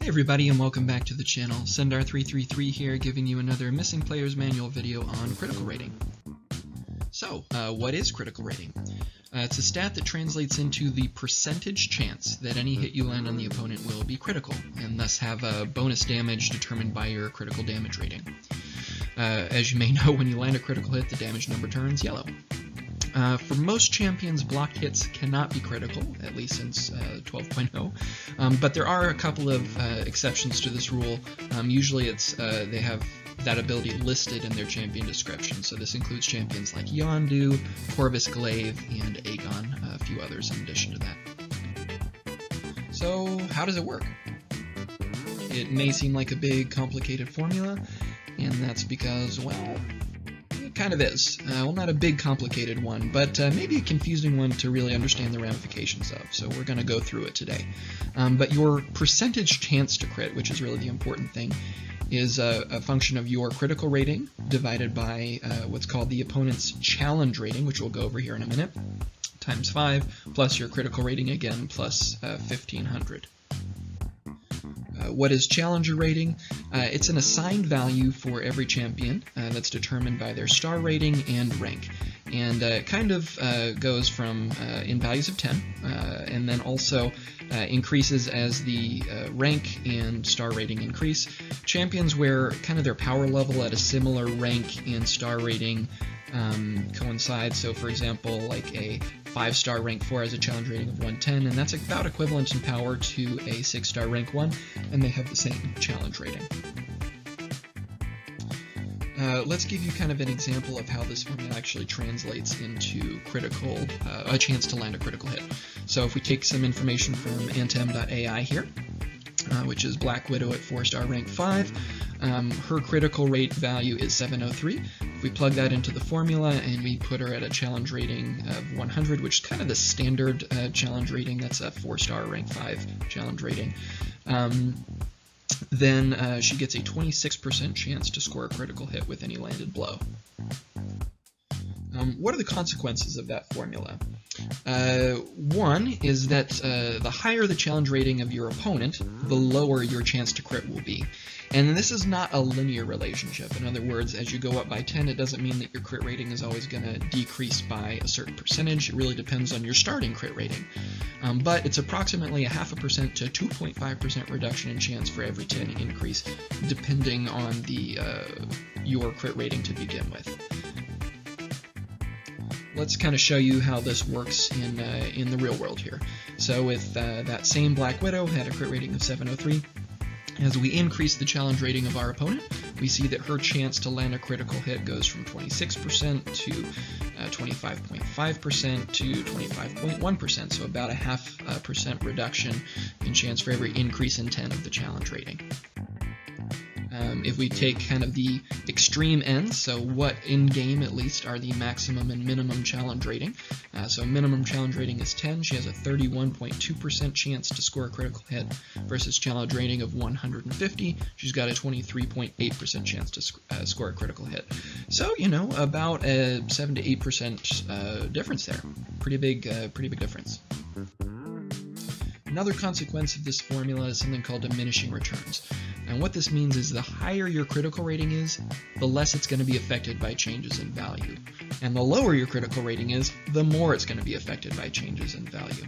Hey everybody, and welcome back to the channel. Sendar333 here, giving you another Missing Players Manual video on critical rating. So, what is critical rating? It's a stat that translates into the percentage chance that any hit you land on the opponent will be critical, and thus have a bonus damage determined by your critical damage rating. As you may know, when you land a critical hit, the damage number turns yellow. For most champions, blocked hits cannot be critical, at least since 12.0, but there are a couple of exceptions to this rule. Usually they have that ability listed in their champion description, so this includes champions like Yondu, Corvus Glaive, and Aegon, a few others in addition to that. So how does it work? It may seem like a big, complicated formula, and that's because, well, kind of is. Well, not a big complicated one, but maybe a confusing one to really understand the ramifications of, so we're going to go through it today. But your percentage chance to crit, which is really the important thing, is a function of your critical rating divided by what's called the opponent's challenge rating, which we'll go over here in a minute, times 5, plus your critical rating again, plus 1500. What is challenger rating? It's an assigned value for every champion that's determined by their star rating and rank. And it kind of goes from in values of 10, and then also increases as the rank and star rating increase. Champions where kind of their power level at a similar rank and star rating coincide. So for example, like a 5-star rank 4 has a challenge rating of 110, and that's about equivalent in power to a 6-star rank 1, and they have the same challenge rating. Let's give you kind of an example of how this formula actually translates into critical, a chance to land a critical hit. So if we take some information from antm.ai here, which is Black Widow at 4-star rank 5, her critical rate value is 703. If we plug that into the formula and we put her at a challenge rating of 100, which is kind of the standard challenge rating, that's a 4-star rank 5 challenge rating, then she gets a 26% chance to score a critical hit with any landed blow. What are the consequences of that formula? One is that the higher the challenge rating of your opponent, the lower your chance to crit will be. And this is not a linear relationship. In other words, as you go up by 10, it doesn't mean that your crit rating is always going to decrease by a certain percentage. It really depends on your starting crit rating. But it's approximately a 0.5% to 2.5% reduction in chance for every 10 increase, depending on your crit rating to begin with. Let's kind of show you how this works in the real world here. So with that same Black Widow had a crit rating of 703. As we increase the challenge rating of our opponent, we see that her chance to land a critical hit goes from 26% to 25.5% to 25.1%, so about a 0.5% reduction in chance for every increase in 10 of the challenge rating. If we take kind of the extreme ends, so what in-game at least are the maximum and minimum challenge rating. So minimum challenge rating is 10, she has a 31.2% chance to score a critical hit versus challenge rating of 150, she's got a 23.8% chance to score a critical hit. So, you know, about a 7 to 8% difference there. Pretty big difference. Another consequence of this formula is something called diminishing returns. And what this means is the higher your critical rating is, the less it's going to be affected by changes in value. And the lower your critical rating is, the more it's going to be affected by changes in value.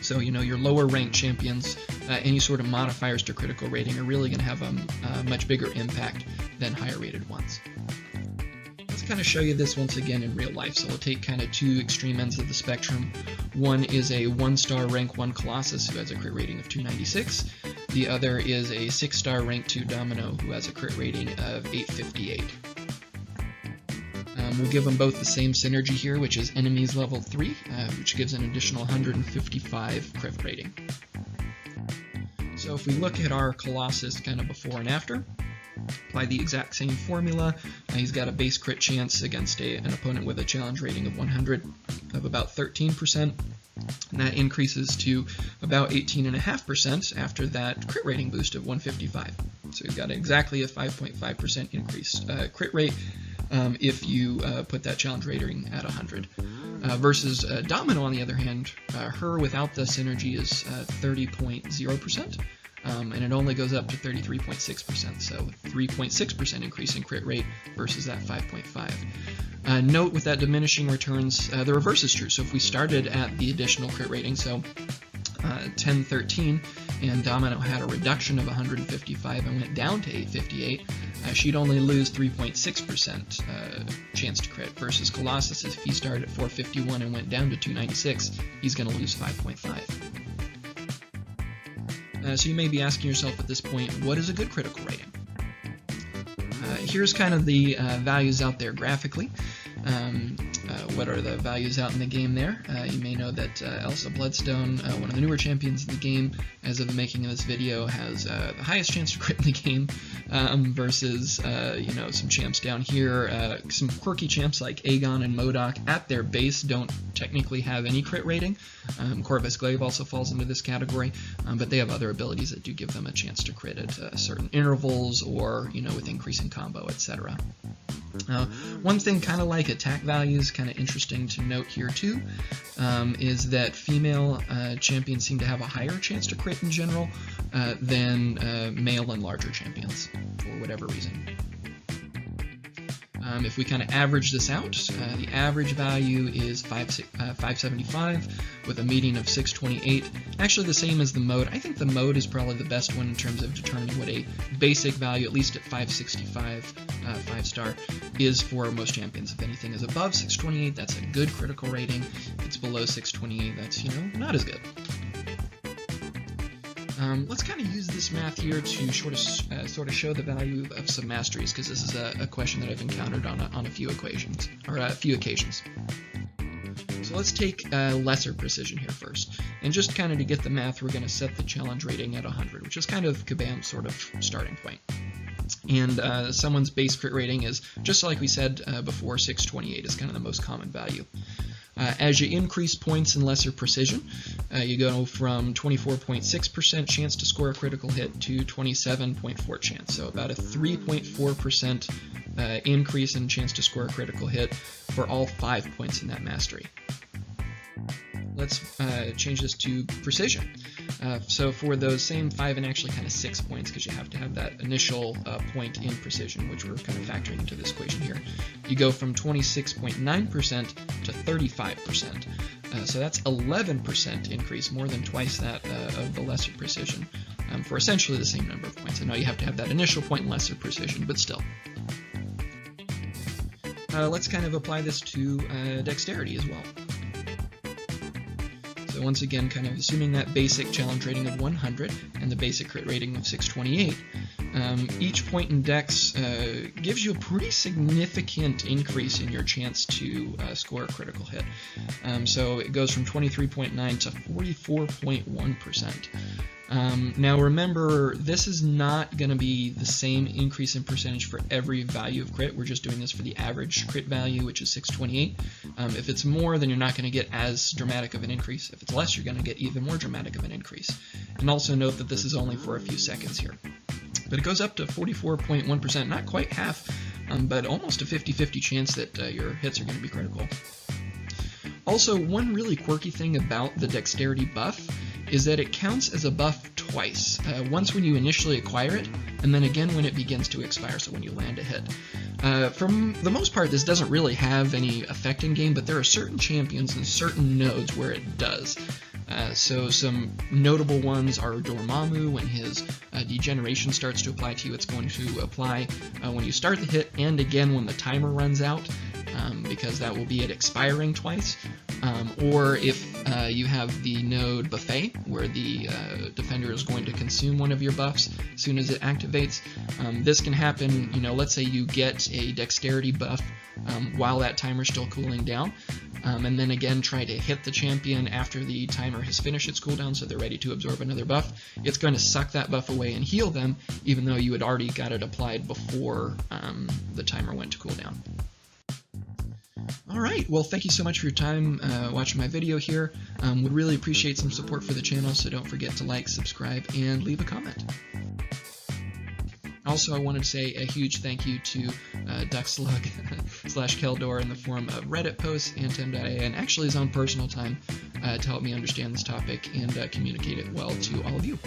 So, you know, your lower ranked champions, any sort of modifiers to critical rating are really going to have a much bigger impact than higher rated ones. Let's kind of show you this once again in real life. So we'll take kind of two extreme ends of the spectrum. One is a 1-star rank 1 Colossus who has a crit rating of 296. The other is a 6-star rank 2 Domino who has a crit rating of 858. We'll give them both the same synergy here, which is enemies level 3, which gives an additional 155 crit rating. So if we look at our Colossus kind of before and after, apply the exact same formula. He's got a base crit chance against an opponent with a challenge rating of 100 of about 13%. And that increases to about 18.5% after that crit rating boost of 155. So we've got exactly a 5.5% increased crit rate if you put that challenge rating at 100. Versus Domino, on the other hand, her without the synergy is 30.0%. and it only goes up to 33.6%, so 3.6% increase in crit rate versus that 5.5. Note with that diminishing returns, the reverse is true. So if we started at the additional crit rating, so 1013, and Domino had a reduction of 155 and went down to 858, she'd only lose 3.6% chance to crit, versus Colossus, if he started at 451 and went down to 296, he's going to lose 5.5. So you may be asking yourself at this point, what is a good critical rating? Here's kind of the values out there graphically. What are the values out in the game there? You may know that Elsa Bloodstone, one of the newer champions in the game, as of the making of this video, has the highest chance to crit in the game, versus some champs down here. Some quirky champs like Aegon and MODOK at their base don't technically have any crit rating. Corvus Glaive also falls into this category, but they have other abilities that do give them a chance to crit at certain intervals, or with increasing combo, etc. One thing kind of like attack values, kind of interesting to note here too, is that female champions seem to have a higher chance to crit in general than male and larger champions, for whatever reason. If we kind of average this out, the average value is 575 with a median of 628. Actually the same as the mode. I think the mode is probably the best one in terms of determining what a basic value, at least at 565, 5-star, is for most champions. If anything is above 628, that's a good critical rating. If it's below 628, that's, not as good. Let's kind of use this math here to sort of show the value of some masteries, because this is a question that I've encountered on a few occasions. So let's take lesser precision here first, and just kind of to get the math, we're going to set the challenge rating at 100, which is kind of Kabam's sort of starting point. And someone's base crit rating is, just like we said before, 628 is kind of the most common value. As you increase points in lesser precision, you go from 24.6% chance to score a critical hit to 27.4 chance, so about a 3.4% increase in chance to score a critical hit for all 5 points in that mastery. Let's change this to precision. So for those same 5 and actually kind of 6 points, because you have to have that initial point in precision, which we're kind of factoring into this equation here, you go from 26.9% to 35%. So that's 11% increase, more than twice that of the lesser precision, for essentially the same number of points. I know you have to have that initial point in lesser precision, but still. Let's kind of apply this to dexterity as well. So once again, kind of assuming that basic challenge rating of 100 and the basic crit rating of 628, each point in dex gives you a pretty significant increase in your chance to score a critical hit. So it goes from 23.9 to 44.1%. Now remember, this is not going to be the same increase in percentage for every value of crit. We're just doing this for the average crit value, which is 628. If it's more, then you're not going to get as dramatic of an increase. If it's less, you're going to get even more dramatic of an increase. And also note that this is only for a few seconds here. But it goes up to 44.1%, not quite half, but almost a 50-50 chance that your hits are going to be critical. Also, one really quirky thing about the dexterity buff is that it counts as a buff twice. Once when you initially acquire it, and then again when it begins to expire, so when you land a hit. For the most part, this doesn't really have any effect in game, but there are certain champions and certain nodes where it does. So some notable ones are Dormammu. When his degeneration starts to apply to you, it's going to apply when you start the hit, and again when the timer runs out, because that will be it expiring twice. Or if you have the node Buffet, where the defender is going to consume one of your buffs as soon as it activates. This can happen, let's say you get a dexterity buff while that timer's still cooling down, and then again try to hit the champion after the timer has finished its cooldown, so they're ready to absorb another buff. It's going to suck that buff away and heal them, even though you had already got it applied before the timer went to cooldown. Alright, well thank you so much for your time watching my video here. Would really appreciate some support for the channel, so don't forget to like, subscribe, and leave a comment. Also, I wanted to say a huge thank you to Duckslug/Keldor in the form of Reddit posts, and Tim.A, and actually his own personal time to help me understand this topic and communicate it well to all of you.